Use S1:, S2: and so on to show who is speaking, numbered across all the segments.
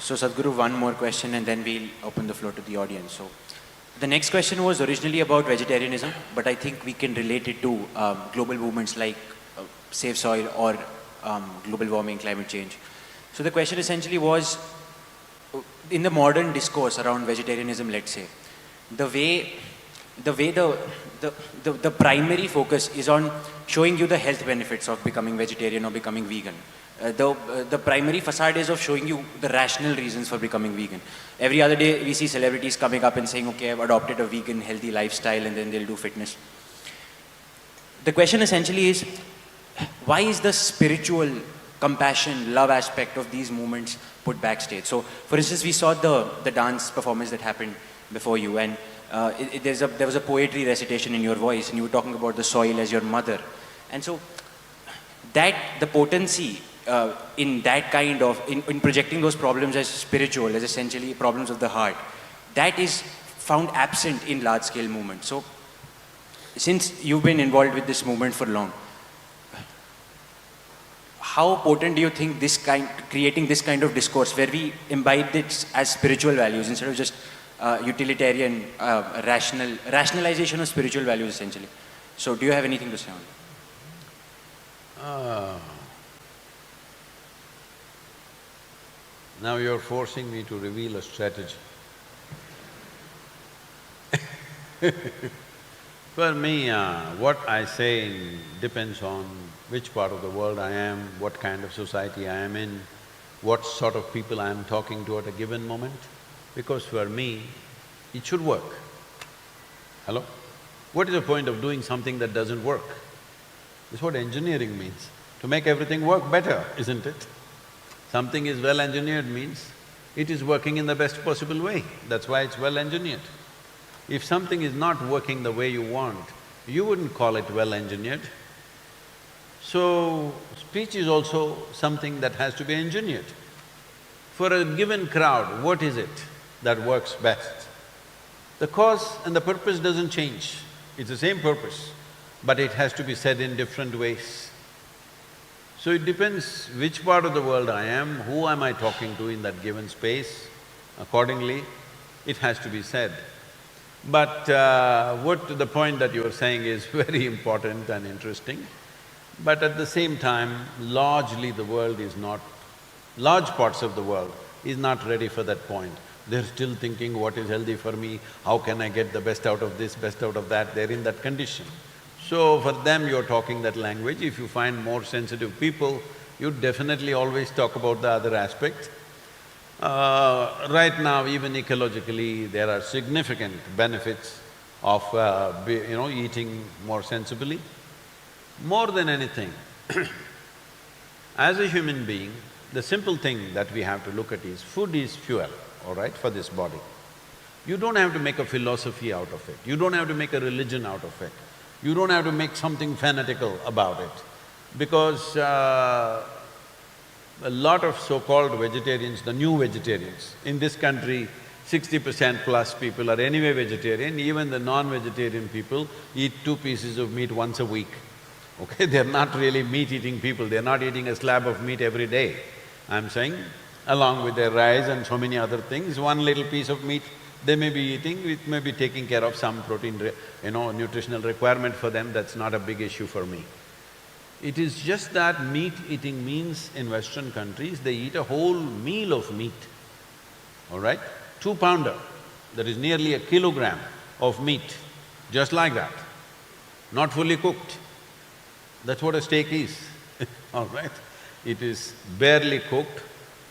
S1: So Sadhguru, one more question and then we'll open the floor to the audience. So the next question was originally about vegetarianism, but I think we can relate it to global movements like Save Soil or global warming, climate change. So the question essentially was, in the modern discourse around vegetarianism, let's say, the way the primary focus is on showing you the health benefits of becoming vegetarian or becoming vegan. The primary facade is of showing you the rational reasons for becoming vegan. Every other day we see celebrities coming up and saying, okay, I've adopted a vegan healthy lifestyle, and then they'll do fitness. The question essentially is, why is the spiritual compassion, love aspect of these movements put backstage? So for instance, we saw the dance performance that happened before you, and there was a poetry recitation in your voice, and you were talking about the soil as your mother. And so that the potency in that kind of, in projecting those problems as spiritual, as essentially problems of the heart, that is found absent in large scale movements. So since you've been involved with this movement for long, how potent do you think creating this kind of discourse where we imbibe it as spiritual values instead of just utilitarian, rationalization of spiritual values essentially? So do you have anything to say on that?
S2: Now you're forcing me to reveal a strategy. For me, what I say depends on which part of the world I am, what kind of society I am in, what sort of people I am talking to at a given moment. Because for me, it should work. Hello? What is the point of doing something that doesn't work? That's what engineering means, to make everything work better, isn't it? Something is well engineered means it is working in the best possible way, that's why it's well engineered. If something is not working the way you want, you wouldn't call it well engineered. So, speech is also something that has to be engineered. For a given crowd, what is it that works best? The cause and the purpose doesn't change, it's the same purpose, but it has to be said in different ways. So it depends which part of the world I am, who am I talking to in that given space, accordingly it has to be said. But the point that you were saying is very important and interesting, but at the same time, largely the world is not… large parts of the world is not ready for that point. They're still thinking, what is healthy for me, how can I get the best out of this, best out of that, they're in that condition. So for them you're talking that language. If you find more sensitive people, you definitely always talk about the other aspect. Right now, even ecologically, there are significant benefits of eating more sensibly. More than anything, as a human being, the simple thing that we have to look at is food is fuel, all right, for this body. You don't have to make a philosophy out of it, you don't have to make a religion out of it, you don't have to make something fanatical about it. Because a lot of so-called vegetarians, the new vegetarians, in this country, 60% plus people are anyway vegetarian, even the non-vegetarian people eat 2 pieces of meat once a week. Okay, they're not really meat-eating people, they're not eating a slab of meat every day. I'm saying, along with their rice and so many other things, one little piece of meat they may be eating, it may be taking care of some protein, nutritional requirement for them, that's not a big issue for me. It is just that meat eating means in Western countries, they eat a whole meal of meat, all right? 2-pounder, that is nearly a kilogram of meat, just like that, not fully cooked. That's what a steak is, all right? It is barely cooked,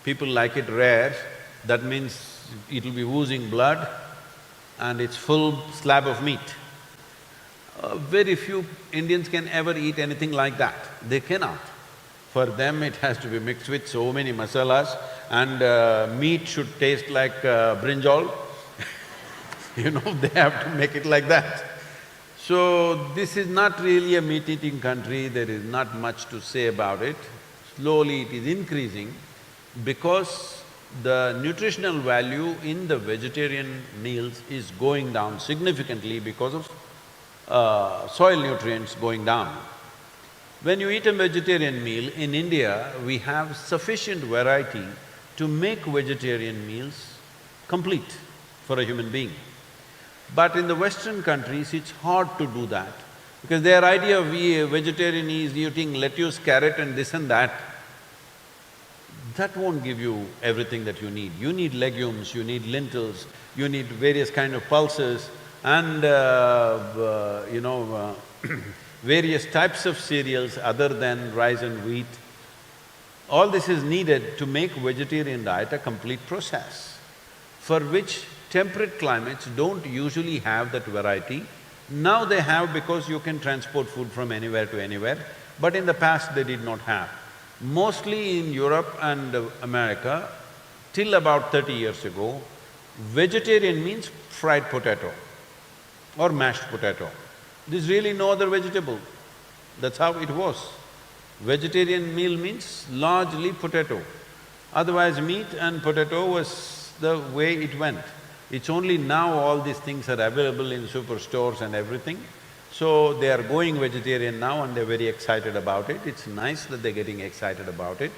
S2: people like it rare, that means it'll be oozing blood and it's full slab of meat. Very few Indians can ever eat anything like that, they cannot. For them it has to be mixed with so many masalas and meat should taste like brinjal they have to make it like that. So, this is not really a meat-eating country, there is not much to say about it. Slowly it is increasing because the nutritional value in the vegetarian meals is going down significantly because of soil nutrients going down. When you eat a vegetarian meal, in India, we have sufficient variety to make vegetarian meals complete for a human being. But in the Western countries, it's hard to do that because their idea of vegetarian is eating lettuce, carrot and this and that. That won't give you everything that you need. You need legumes, you need lentils, you need various kind of pulses and various types of cereals other than rice and wheat. All this is needed to make vegetarian diet a complete process, for which temperate climates don't usually have that variety. Now they have because you can transport food from anywhere to anywhere, but in the past they did not have. Mostly in Europe and America, till about 30 years ago, vegetarian means fried potato or mashed potato. There's really no other vegetable. That's how it was. Vegetarian meal means largely potato. Otherwise, meat and potato was the way it went. It's only now all these things are available in superstores and everything. So they are going vegetarian now and they're very excited about it. It's nice that they're getting excited about it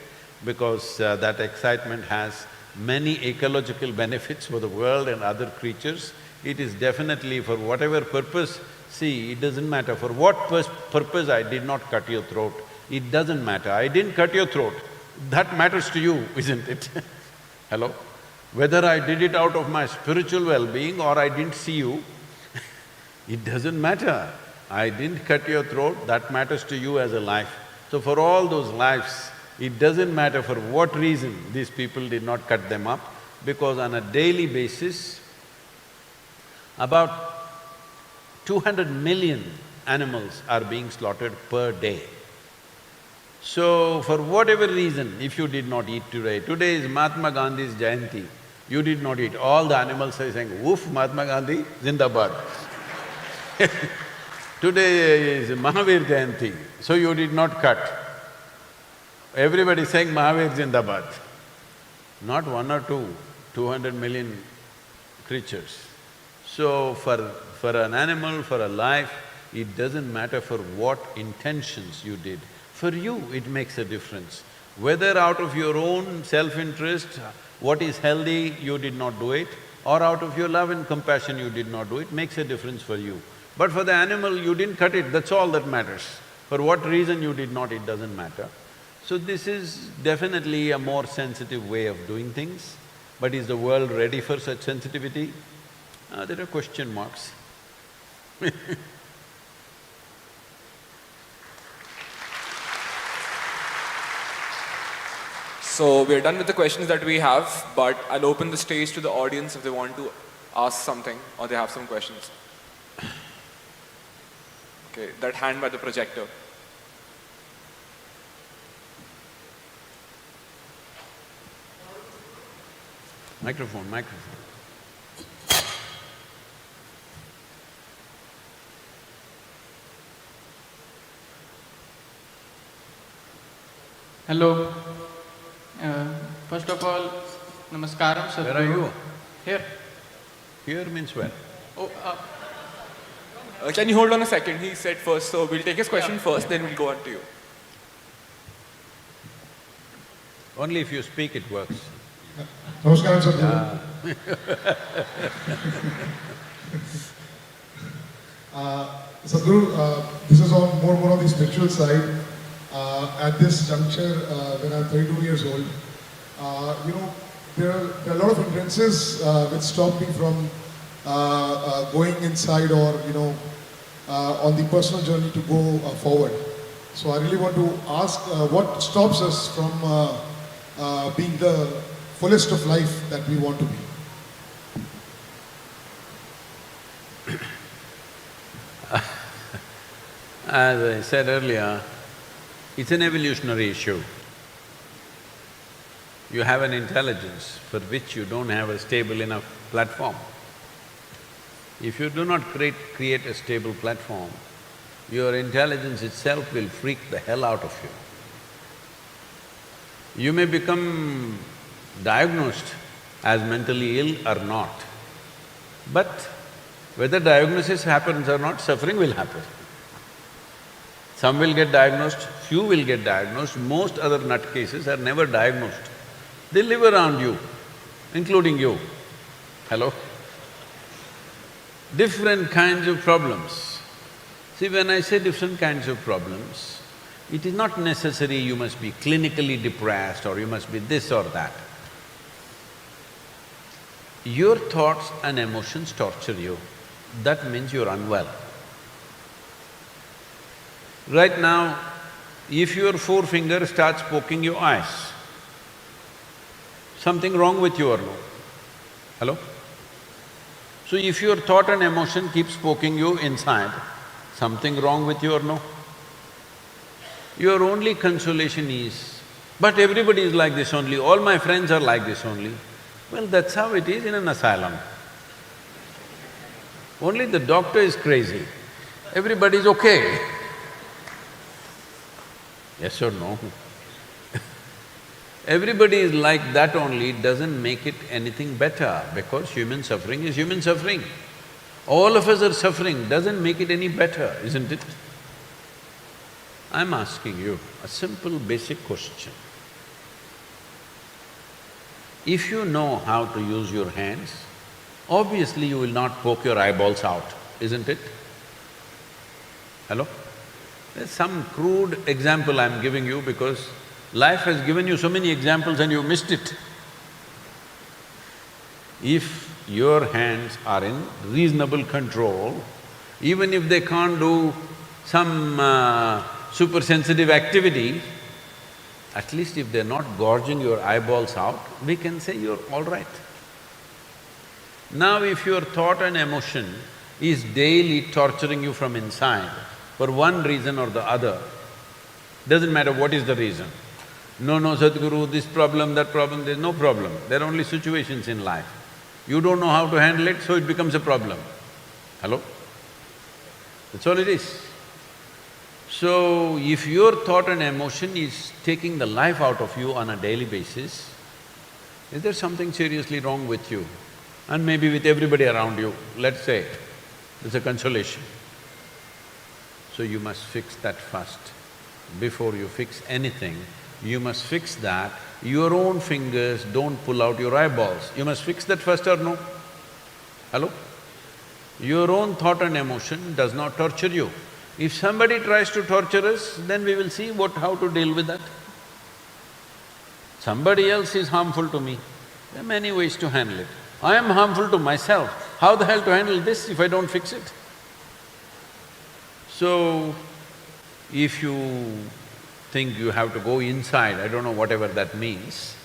S2: because that excitement has many ecological benefits for the world and other creatures. It is definitely for whatever purpose, see, it doesn't matter for what purpose I did not cut your throat, it doesn't matter. I didn't cut your throat, that matters to you, isn't it? Hello? Whether I did it out of my spiritual well-being or I didn't see you, it doesn't matter. I didn't cut your throat, that matters to you as a life. So for all those lives, it doesn't matter for what reason these people did not cut them up, because on a daily basis, about 200 million animals are being slaughtered per day. So for whatever reason, if you did not eat today is Mahatma Gandhi's Jayanti, you did not eat, all the animals are saying, woof, Mahatma Gandhi, Zindabad. Today is Mahavir Jayanti, so you did not cut. Everybody is saying Mahavir Zindabad. Not one or two, 200 million creatures. So for an animal, for a life, it doesn't matter for what intentions you did. For you, it makes a difference. Whether out of your own self-interest, what is healthy, you did not do it, or out of your love and compassion, you did not do it, makes a difference for you. But for the animal, you didn't cut it, that's all that matters. For what reason you did not, it doesn't matter. So this is definitely a more sensitive way of doing things, but is the world ready for such sensitivity? There are question marks.
S3: So we're done with the questions that we have, but I'll open the stage to the audience if they want to ask something or they have some questions. Okay, that hand by the projector.
S2: Microphone, microphone.
S4: Hello. First of all, Namaskaram, Sadhguru.
S2: Where are you?
S4: Here.
S2: Here means where?
S4: Oh,
S3: Can you hold on a second? He said first, so we'll take his question first, then we'll go on to you.
S2: Only if you speak it works.
S5: Namaskaram, Sadhguru. Sadhguru, this is on more on the spiritual side. At this juncture, when I'm 32 years old, there are a lot of hindrances which stop me from going inside or, on the personal journey to go forward. So I really want to ask, what stops us from being the fullest of life that we want to be?
S2: As I said earlier, it's an evolutionary issue. You have an intelligence for which you don't have a stable enough platform. If you do not create a stable platform, your intelligence itself will freak the hell out of you. You may become diagnosed as mentally ill or not, but whether diagnosis happens or not, suffering will happen. Some will get diagnosed, few will get diagnosed, most other nutcases are never diagnosed. They live around you, including you. Hello? Different kinds of problems. See, when I say different kinds of problems, it is not necessary you must be clinically depressed or you must be this or that. Your thoughts and emotions torture you, that means you're unwell. Right now, if your forefinger starts poking your eyes, something wrong with you or no? Hello? So if your thought and emotion keeps poking you inside, something wrong with you or no? Your only consolation is, but everybody is like this only, all my friends are like this only. Well, that's how it is in an asylum. Only the doctor is crazy, everybody is okay. Yes or no? Everybody is like that only, it doesn't make it anything better because human suffering is human suffering. All of us are suffering, doesn't make it any better, isn't it? I'm asking you a simple basic question. If you know how to use your hands, obviously you will not poke your eyeballs out, isn't it? Hello? There's some crude example I'm giving you because life has given you so many examples and you missed it. If your hands are in reasonable control, even if they can't do some super sensitive activity, at least if they're not gorging your eyeballs out, we can say you're all right. Now if your thought and emotion is daily torturing you from inside for one reason or the other, doesn't matter what is the reason. No, Sadhguru, this problem, that problem, there's no problem. There are only situations in life. You don't know how to handle it, so it becomes a problem. Hello? That's all it is. So, if your thought and emotion is taking the life out of you on a daily basis, is there something seriously wrong with you? And maybe with everybody around you, let's say, there's a consolation. So you must fix that first. Before you fix anything, you must fix that your own fingers don't pull out your eyeballs. You must fix that first or no? Hello? Your own thought and emotion does not torture you. If somebody tries to torture us, then we will see how to deal with that. Somebody else is harmful to me, there are many ways to handle it. I am harmful to myself, how the hell to handle this if I don't fix it? So, if you think you have to go inside, I don't know whatever that means,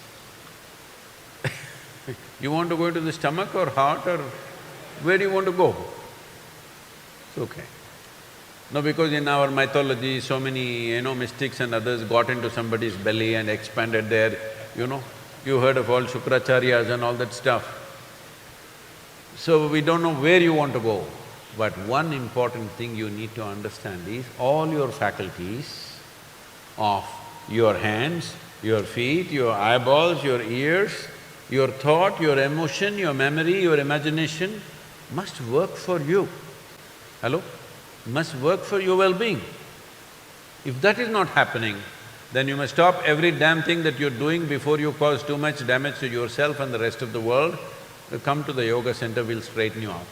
S2: you want to go into the stomach or heart or where do you want to go? It's okay. No, because in our mythology, so many, mystics and others got into somebody's belly and expanded there, you heard of all Shukracharyas and all that stuff. So we don't know where you want to go. But one important thing you need to understand is all your faculties of your hands, your feet, your eyeballs, your ears, your thought, your emotion, your memory, your imagination must work for you. Hello? Must work for your well-being. If that is not happening, then you must stop every damn thing that you're doing before you cause too much damage to yourself and the rest of the world. Come to the yoga center, we'll straighten you out.